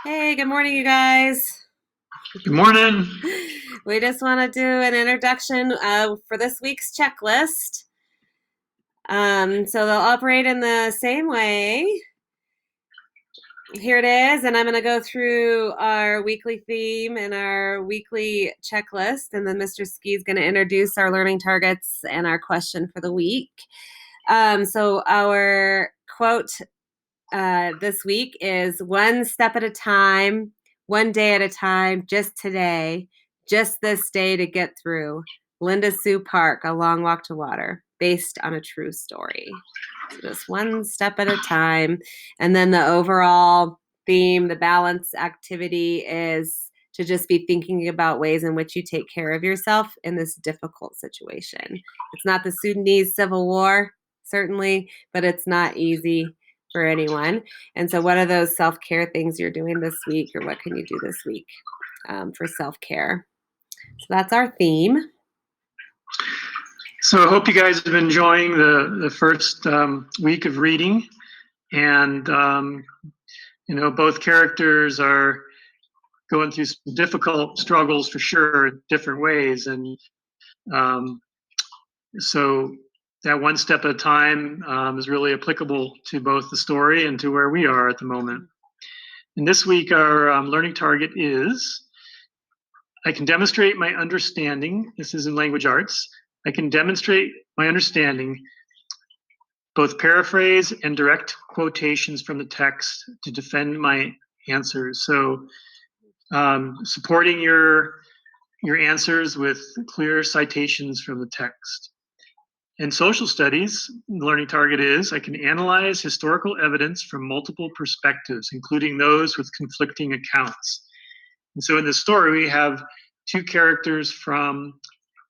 Hey, good morning, you guys. Good morning. We just want to do an introduction for this week's checklist. So they'll operate in the same way. Here it is, and I'm going to go through our weekly theme and our weekly checklist, and then Mr. Ski is going to introduce our learning targets and our question for the week. So our quote this week is one step at a time, one day at a time, just today, just this day to get through. Linda Sue Park, A Long Walk to Water, based on a true story. So just one step at a time. And then the overall theme, the balance activity is to just be thinking about ways in which you take care of yourself in this difficult situation. It's not the Sudanese civil war, certainly, but it's not easy for anyone. And so, what are those self care things you're doing this week, or what can you do this week for self care? So, that's our theme. So I hope you guys have been enjoying the first week of reading, and both characters are going through some difficult struggles for sure, in different ways, and so that one step at a time is really applicable to both the story and to where we are at the moment. And this week, our learning target is: I can demonstrate my understanding. This is in language arts. I can demonstrate my understanding, both paraphrase and direct quotations from the text to defend my answers. So, supporting your answers with clear citations from the text. In social studies, the learning target is: I can analyze historical evidence from multiple perspectives, including those with conflicting accounts. And so in this story, we have two characters from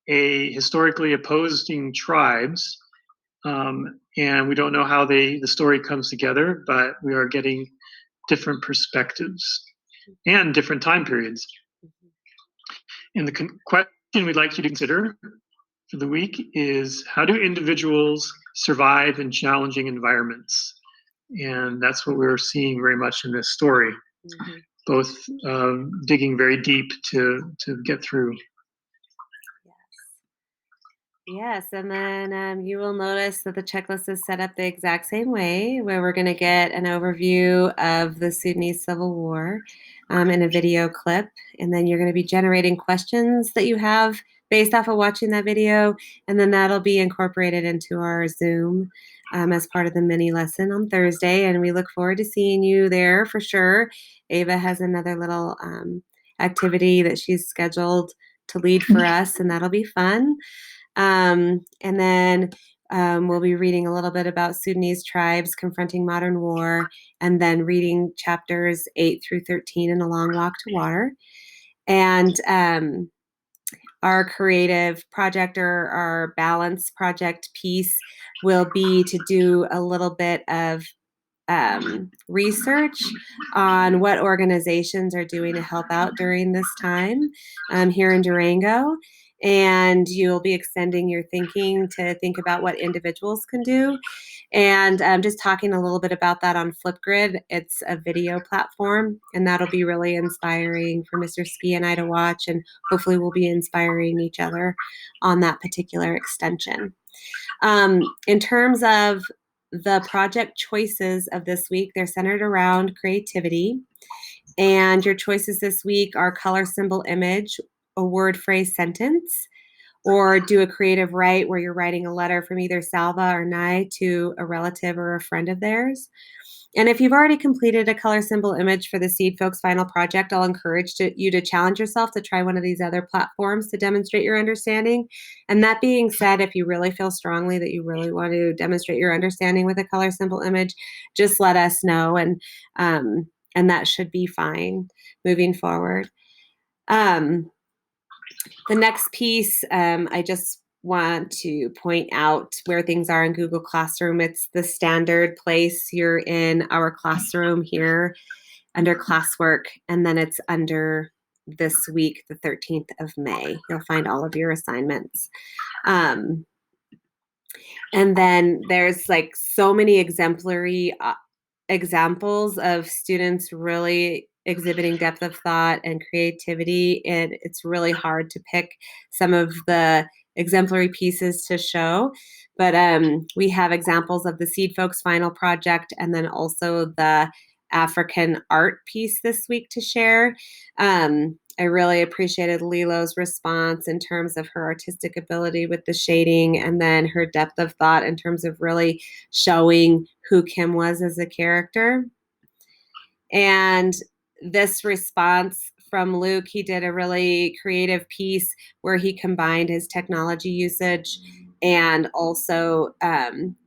a historically opposing tribes, and we don't know how the story comes together, but we are getting different perspectives and different time periods. And the question we'd like you to consider for the week is: how do individuals survive in challenging environments? And that's what we're seeing very much in this story, both digging very deep to get through. Yes, and then you will notice that the checklist is set up the exact same way, where we're going to get an overview of the Sudanese Civil War in a video clip, and then you're going to be generating questions that you have based off of watching that video, and then that'll be incorporated into our Zoom as part of the mini lesson on Thursday, and we look forward to seeing you there for sure. Ava has another little activity that she's scheduled to lead for us, and that'll be fun. And then we'll be reading a little bit about Sudanese tribes confronting modern war, and then reading chapters 8 through 13 in A Long Walk to Water. And our creative project, or our balance project piece, will be to do a little bit of research on what organizations are doing to help out during this time here in Durango. And you'll be extending your thinking to think about what individuals can do. And just talking a little bit about that on Flipgrid. It's a video platform, and that'll be really inspiring for Mr. Ski and I to watch. And hopefully, we'll be inspiring each other on that particular extension. In terms of the project choices of this week, they're centered around creativity. And your choices this week are color, symbol, image, a word, phrase, sentence, or do a creative write where you're writing a letter from either Salva or Nye to a relative or a friend of theirs. And if you've already completed a color, symbol, image for the Seed Folks final project, I'll encourage you to challenge yourself to try one of these other platforms to demonstrate your understanding. And that being said, if you really feel strongly that you really want to demonstrate your understanding with a color, symbol, image, just let us know, and that should be fine moving forward. The next piece, I just want to point out where things are in Google Classroom. It's the standard place. You're in our classroom here under classwork, and then it's under this week, the 13th of May. You'll find all of your assignments. And then there's like so many exemplary examples of students really exhibiting depth of thought and creativity, and it's really hard to pick some of the exemplary pieces to show. But we have examples of the Seed Folks final project and then also the African art piece this week to share. I really appreciated Lilo's response in terms of her artistic ability with the shading and then her depth of thought in terms of really showing who Kim was as a character. And this response from Luke, he did a really creative piece where he combined his technology usage and also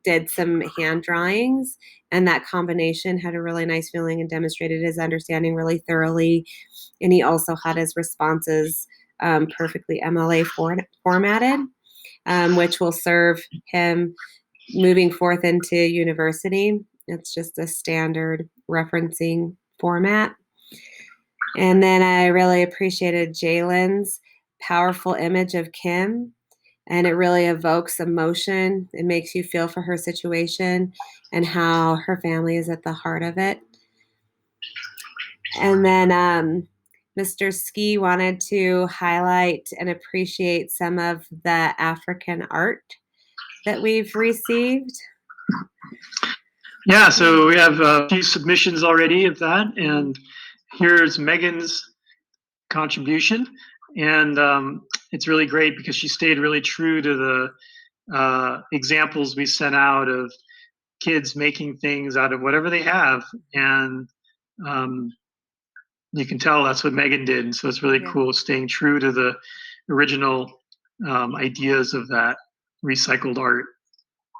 did some hand drawings. And that combination had a really nice feeling and demonstrated his understanding really thoroughly. And he also had his responses perfectly MLA formatted, which will serve him moving forth into university. It's just a standard referencing format. And then I really appreciated Jalen's powerful image of Kim, and it really evokes emotion. It makes you feel for her situation and how her family is at the heart of it. And then Mr. Ski wanted to highlight and appreciate some of the African art that we've received. Yeah, so we have a few submissions already of that, and here's Megan's contribution, and it's really great because she stayed really true to the examples we sent out of kids making things out of whatever they have, and you can tell that's what Megan did, and so it's really cool staying true to the original ideas of that recycled art.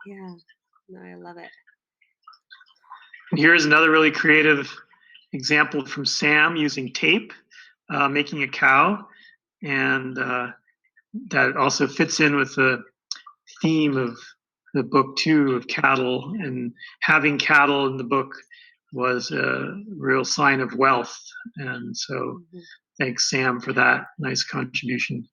Yeah, no, I love it. And here's another really creative example from Sam using tape, making a cow, and that also fits in with the theme of the book too, of cattle, and having cattle in the book was a real sign of wealth, and so thanks Sam for that nice contribution.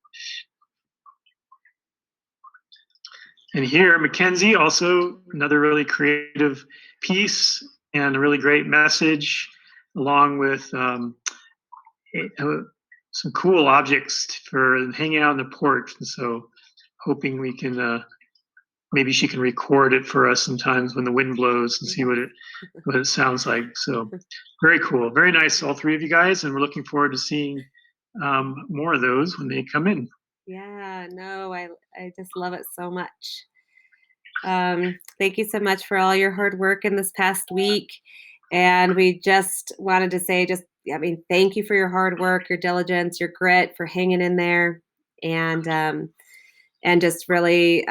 And here Mackenzie, also another really creative piece and a really great message, along with some cool objects for hanging out on the porch. And so hoping we can maybe she can record it for us sometimes when the wind blows and see what it sounds like. So very cool, very nice, all three of you guys, and we're looking forward to seeing more of those when they come in. Yeah, no, I just love it so much. Thank you so much for all your hard work in this past week. And we just wanted to say, thank you for your hard work, your diligence, your grit, for hanging in there, and just really,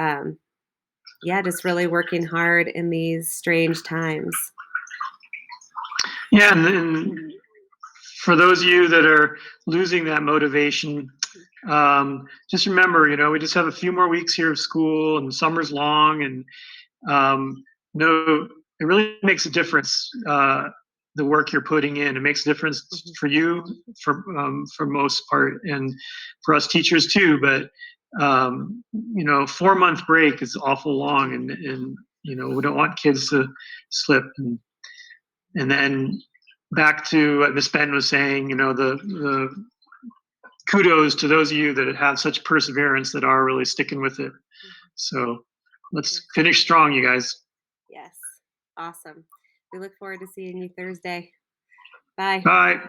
just really working hard in these strange times. Yeah, and for those of you that are losing that motivation, just remember, we just have a few more weeks here of school, and summer's long, and it really makes a difference. The work you're putting in, it makes a difference for you, for most part, and for us teachers too. But 4-month break is awful long, and we don't want kids to slip. And then back to what Miss Ben was saying, the kudos to those of you that have such perseverance, that are really sticking with it. So let's finish strong, you guys. Yes. Awesome. We look forward to seeing you Thursday. Bye. Bye.